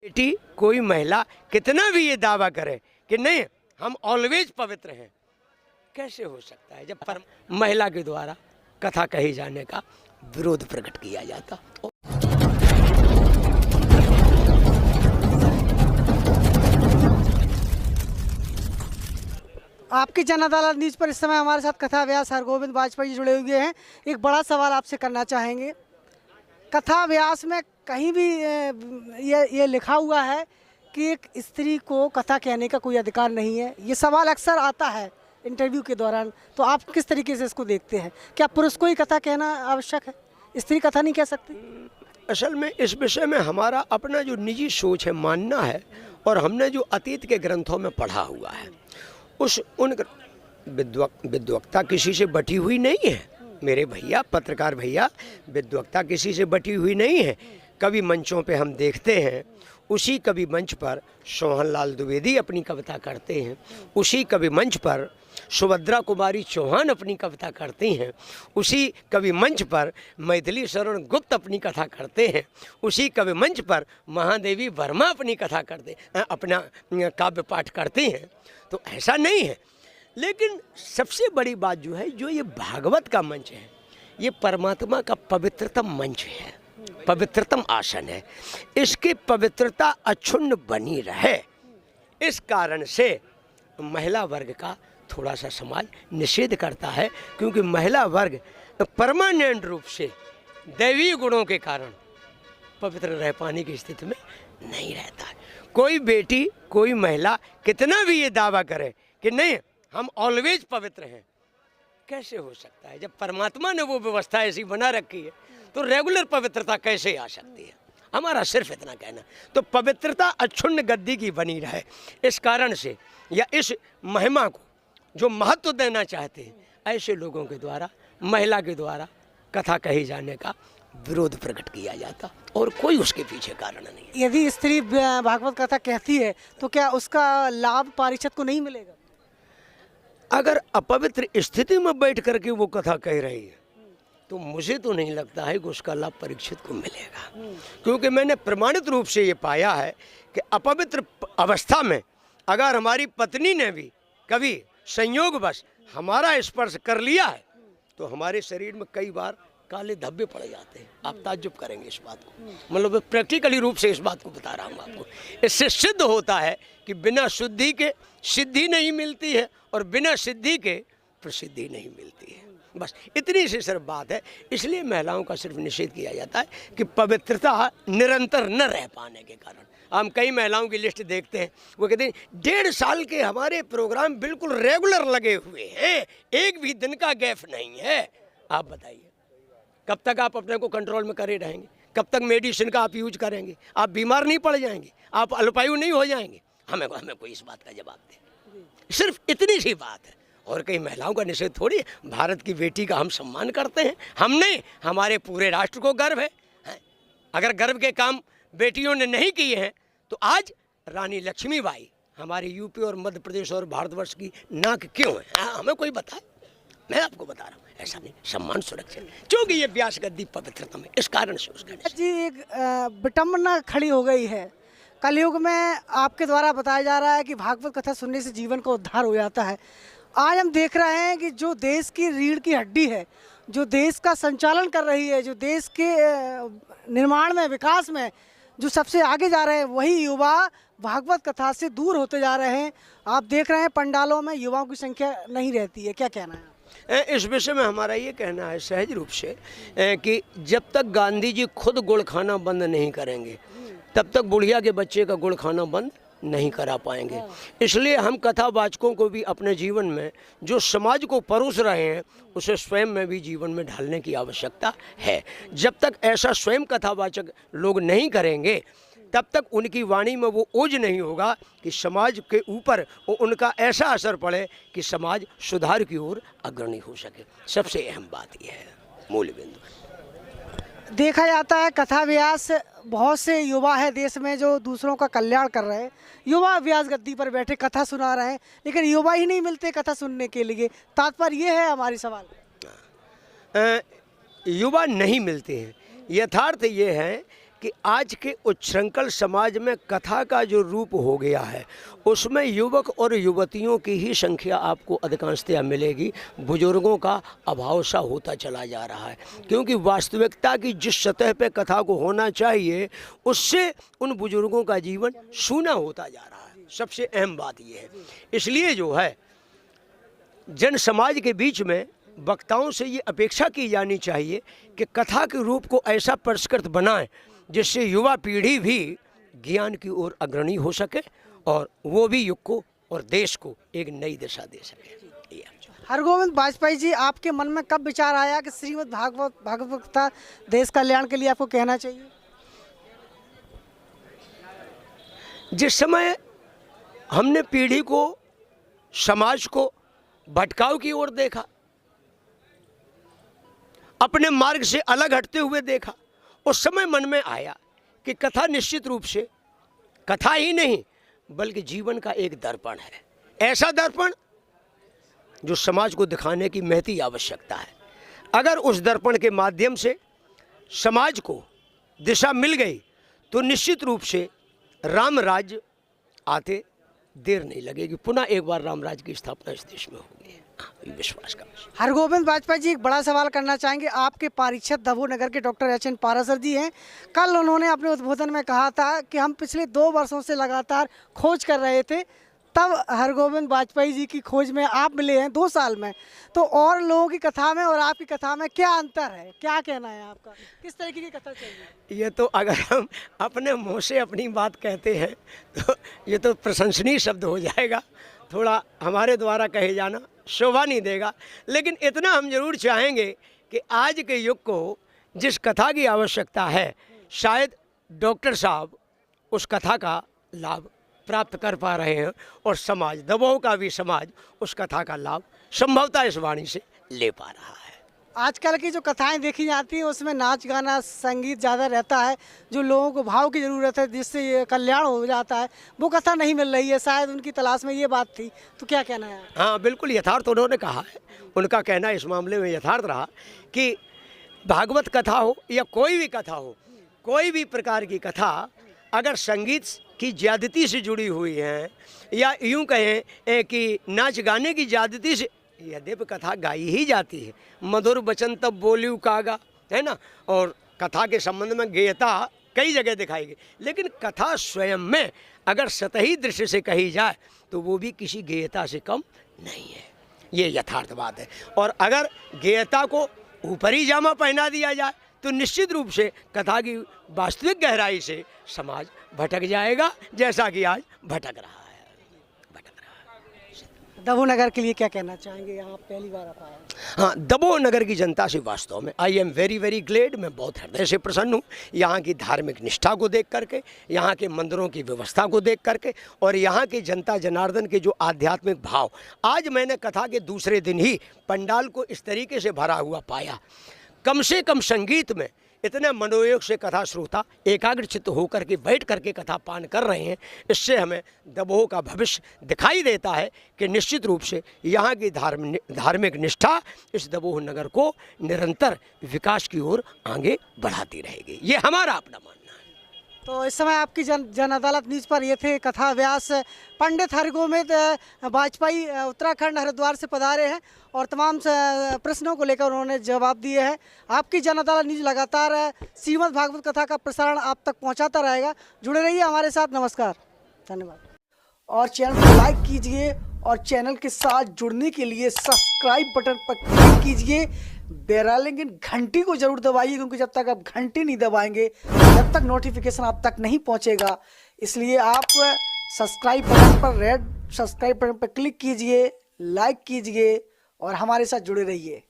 बेटी कोई महिला कितना भी ये दावा करे कि नहीं हम ऑलवेज पवित्र हैं, कैसे हो सकता है जब महिला के द्वारा कथा कही जाने का विरोध प्रकट किया जाता। आपकी जन अदालत न्यूज़ पर इस समय हमारे साथ कथा व्यास हरगोविंद वाजपेयी जुड़े हुए हैं। एक बड़ा सवाल आपसे करना चाहेंगे। कथा व्यास में कहीं भी ये लिखा हुआ है कि एक स्त्री को कथा कहने का कोई अधिकार नहीं है। ये सवाल अक्सर आता है इंटरव्यू के दौरान, तो आप किस तरीके से इसको देखते हैं? क्या पुरुष को ही कथा कहना आवश्यक है, स्त्री कथा नहीं कह सकती? असल में इस विषय में हमारा अपना जो निजी सोच है, मानना है, और हमने जो अतीत के ग्रंथों में पढ़ा हुआ है उन विद्वत्ता किसी से बटी हुई नहीं है मेरे भैया, पत्रकार भैया। विद्वत्ता किसी से बटी हुई नहीं है। कभी मंचों पे हम देखते हैं, उसी कभी मंच पर सोहनलाल द्विवेदी अपनी कविता करते हैं, उसी कभी मंच पर सुभद्रा कुमारी चौहान अपनी कविता करती हैं, उसी कवि मंच पर मैथिली शरण गुप्त अपनी कथा करते हैं, उसी कवि मंच पर महादेवी वर्मा अपनी कथा करते अपना काव्य पाठ करती हैं। तो ऐसा नहीं है। लेकिन सबसे बड़ी बात जो है, जो ये भागवत का मंच है, ये परमात्मा का पवित्रतम मंच है, पवित्रतम आसन है। इसकी पवित्रता अक्षुण्ण बनी रहे, इस कारण से महिला वर्ग का थोड़ा सा समाज निषेध करता है, क्योंकि महिला वर्ग परमानेंट रूप से दैवीय गुणों के कारण पवित्र रह पाने की स्थिति में नहीं रहता है। कोई बेटी कोई महिला कितना भी ये दावा करे कि नहीं हम ऑलवेज पवित्र हैं, कैसे हो सकता है जब परमात्मा ने वो व्यवस्था ऐसी बना रखी है, तो रेगुलर पवित्रता कैसे आ सकती है? हमारा सिर्फ इतना कहना। तो पवित्रता अक्षुण्ण गद्दी की बनी रहे, इस कारण से या इस महिमा को जो महत्व देना चाहते हैं, ऐसे लोगों के द्वारा महिला के द्वारा कथा कही जाने का विरोध प्रकट किया जाता, और कोई उसके पीछे कारण नहीं। यदि स्त्री भागवत कथा कहती है तो क्या उसका लाभ पारिषद को नहीं मिलेगा? अगर अपवित्र स्थिति में बैठ करके वो कथा कह रही है, तो मुझे तो नहीं लगता है कि उसका लाभ परीक्षित को मिलेगा, क्योंकि मैंने प्रमाणित रूप से ये पाया है कि अपवित्र अवस्था में अगर हमारी पत्नी ने भी कभी संयोगवश हमारा स्पर्श कर लिया है, तो हमारे शरीर में कई बार काले धब्बे पड़ जाते हैं। आप ताज्जुब करेंगे इस बात को, मतलब प्रैक्टिकली रूप से इस बात को बता रहा हूँ आपको। इससे सिद्ध होता है कि बिना शुद्धि के सिद्धि नहीं मिलती है, और बिना सिद्धि के प्रसिद्धि नहीं मिलती है। बस इतनी सी सिर्फ बात है। इसलिए महिलाओं का सिर्फ निषेध किया जाता है कि पवित्रता निरंतर न रह पाने के कारण। हम कई महिलाओं की लिस्ट देखते हैं, वो कहते हैं 1.5 साल के हमारे प्रोग्राम बिल्कुल रेगुलर लगे हुए हैं, एक भी दिन का गैप नहीं है। आप बताइए कब तक आप अपने को कंट्रोल में करे रहेंगे? कब तक मेडिसिन का आप यूज करेंगे? आप बीमार नहीं पड़ जाएंगे? आप अल्पायु नहीं हो जाएंगे? हमें कोई इस बात का जवाब दे। सिर्फ इतनी सी बात है, और कई महिलाओं का निषेध थोड़ी है। भारत की बेटी का हम सम्मान करते हैं, हम नहीं, हमारे पूरे राष्ट्र को गर्व है। अगर गर्व के काम बेटियों ने नहीं किए हैं, तो आज रानी लक्ष्मीबाई हमारे यूपी और मध्य प्रदेश और भारतवर्ष की नाक क्यों है? हमें कोई बताए? मैं आपको बता रहा हूँ, ऐसा नहीं, सम्मान सुरक्षित, क्योंकि ये व्यास गद्दी पवित्रतम है, इस कारण से उसका जी एक विडंबना खड़ी हो गई है। कलयुग में आपके द्वारा बताया जा रहा है कि भागवत कथा सुनने से जीवन का उद्धार हो जाता है। आज हम देख रहे हैं कि जो देश की रीढ़ की हड्डी है, जो देश का संचालन कर रही है, जो देश के निर्माण में, विकास में जो सबसे आगे जा रहे हैं, वही युवा भागवत कथा से दूर होते जा रहे हैं। आप देख रहे हैं पंडालों में युवाओं की संख्या नहीं रहती है, क्या कहना है? इस विषय में हमारा ये कहना है सहज रूप से कि जब तक गांधी जी खुद गुड़ खाना बंद नहीं करेंगे, तब तक बुढ़िया के बच्चे का गुड़ खाना बंद नहीं करा पाएंगे। इसलिए हम कथावाचकों को भी अपने जीवन में जो समाज को परोस रहे हैं, उसे स्वयं में भी जीवन में ढालने की आवश्यकता है। जब तक ऐसा स्वयं कथावाचक लोग नहीं करेंगे, तब तक उनकी वाणी में वो ओज नहीं होगा कि समाज के ऊपर उनका ऐसा असर पड़े कि समाज सुधार की ओर अग्रणी हो सके। सबसे अहम बात यह है, मूल बिंदु। देखा जाता है कथा व्यास बहुत से युवा है देश में जो दूसरों का कल्याण कर रहे हैं। युवा व्यास गद्दी पर बैठे कथा सुना रहे हैं, लेकिन युवा ही नहीं मिलते कथा सुनने के लिए। तात्पर्य ये है हमारी सवाल। युवा नहीं मिलते हैं। यथार्थ ये है कि आज के उच्छृंखल समाज में कथा का जो रूप हो गया है उसमें युवक और युवतियों की ही संख्या आपको अधिकांशतः मिलेगी। बुजुर्गों का अभाव सा होता चला जा रहा है, क्योंकि वास्तविकता की जिस सतह पे कथा को होना चाहिए उससे उन बुजुर्गों का जीवन सूना होता जा रहा है। सबसे अहम बात यह है। इसलिए जो है जन समाज के बीच में वक्ताओं से ये अपेक्षा की जानी चाहिए कि कथा के रूप को ऐसा परिष्कृत बनाएं जिससे युवा पीढ़ी भी ज्ञान की ओर अग्रणी हो सके और वो भी युग को और देश को एक नई दिशा दे सके। हरगोविंद वाजपेयी जी, आपके मन में कब विचार आया कि श्रीमद् भागवत कथा देश कल्याण के लिए आपको कहना चाहिए? जिस समय हमने पीढ़ी को, समाज को भटकाव की ओर देखा, अपने मार्ग से अलग हटते हुए देखा, उस समय मन में आया कि कथा निश्चित रूप से कथा ही नहीं बल्कि जीवन का एक दर्पण है। ऐसा दर्पण जो समाज को दिखाने की महती आवश्यकता है। अगर उस दर्पण के माध्यम से समाज को दिशा मिल गई तो निश्चित रूप से राम राज्य आते देर नहीं लगेगी। पुनः एक बार राम राज्य की स्थापना इस देश में होगी, विश्वास का। हरगोविंद वाजपेयी जी, एक बड़ा सवाल करना चाहेंगे। आपके पारिषद दबोह नगर के डॉक्टर एच एन पारासर जी हैं। कल उन्होंने अपने उद्बोधन में कहा था कि हम पिछले 2 वर्षों से लगातार खोज कर रहे थे, तब हरगोविंद वाजपेयी जी की खोज में आप मिले हैं 2 साल में। तो और लोगों की कथा में और आपकी कथा में क्या अंतर है, क्या कहना है आपका? किस तरीके की कथा चाहिए? ये तो अगर हम अपने मुँह से अपनी बात कहते हैं तो ये तो प्रशंसनीय शब्द हो जाएगा, थोड़ा हमारे द्वारा कहे जाना शोभा नहीं देगा। लेकिन इतना हम जरूर चाहेंगे कि आज के युग को जिस कथा की आवश्यकता है, शायद डॉक्टर साहब उस कथा का लाभ प्राप्त कर पा रहे हैं और समाज, दबोह का भी समाज उस कथा का लाभ संभवतः इस वाणी से ले पा रहा है। आजकल की जो कथाएं देखी जाती हैं उसमें नाच गाना संगीत ज़्यादा रहता है, जो लोगों को भाव की ज़रूरत है जिससे ये कल्याण हो जाता है, वो कथा नहीं मिल रही है। शायद उनकी तलाश में ये बात थी, तो क्या कहना है? हाँ बिल्कुल, यथार्थ उन्होंने कहा है। उनका कहना इस मामले में यथार्थ रहा कि भागवत कथा हो या कोई भी कथा हो, कोई भी प्रकार की कथा अगर संगीत की ज्यादती से जुड़ी हुई है या यूँ कहें कि नाच गाने की ज्यादती से, यद्यपि कथा गाई ही जाती है, मधुर वचन तब बोलियो कागा, है ना, और कथा के संबंध में गेयता कई जगह दिखाई गई, लेकिन कथा स्वयं में अगर सतही दृश्य से कही जाए तो वो भी किसी गेयता से कम नहीं है। ये यथार्थ बात है। और अगर गेयता को ऊपरी जामा पहना दिया जाए तो निश्चित रूप से कथा की वास्तविक गहराई से समाज भटक जाएगा, जैसा कि आज भटक रहा है। दबोह नगर के लिए क्या कहना चाहेंगे? यहाँ पहली बार आप आए। हाँ, दबोह नगर की जनता से वास्तव में I am very very glad, मैं बहुत हृदय से प्रसन्न हूँ। यहाँ की धार्मिक निष्ठा को देख करके, यहाँ के मंदिरों की व्यवस्था को देख करके और यहाँ के जनता जनार्दन के जो आध्यात्मिक भाव, आज मैंने कथा के दूसरे दिन ही पंडाल को इस तरीके से भरा हुआ पाया। कम से कम संगीत में इतने मनोयोग से कथा श्रोता एकाग्रचित्त होकर के बैठ करके कथा पान कर रहे हैं। इससे हमें दबोह का भविष्य दिखाई देता है कि निश्चित रूप से यहाँ की धार्मिक निष्ठा इस दबोह नगर को निरंतर विकास की ओर आगे बढ़ाती रहेगी। ये हमारा अपना मानना है। तो इस समय आपकी जन अदालत न्यूज़ पर ये थे कथा व्यास पंडित हरगोविंद वाजपेयी, उत्तराखंड हरिद्वार से पधारे हैं और तमाम प्रश्नों को लेकर उन्होंने जवाब दिए हैं। आपकी जन अदालत न्यूज़ लगातार श्रीमद् भागवत कथा का प्रसारण आप तक पहुंचाता रहेगा। जुड़े रहिए हमारे साथ। नमस्कार, धन्यवाद। और चैनल को लाइक कीजिए और चैनल के साथ जुड़ने के लिए सब्सक्राइब बटन पर क्लिक कीजिए। बेल घंटी को जरूर दबाइए, क्योंकि जब तक आप घंटी नहीं दबाएंगे जब तक नोटिफिकेशन आप तक नहीं पहुंचेगा। इसलिए आप सब्सक्राइब बटन पर, रेड सब्सक्राइब बटन पर क्लिक कीजिए, लाइक कीजिए और हमारे साथ जुड़े रहिए।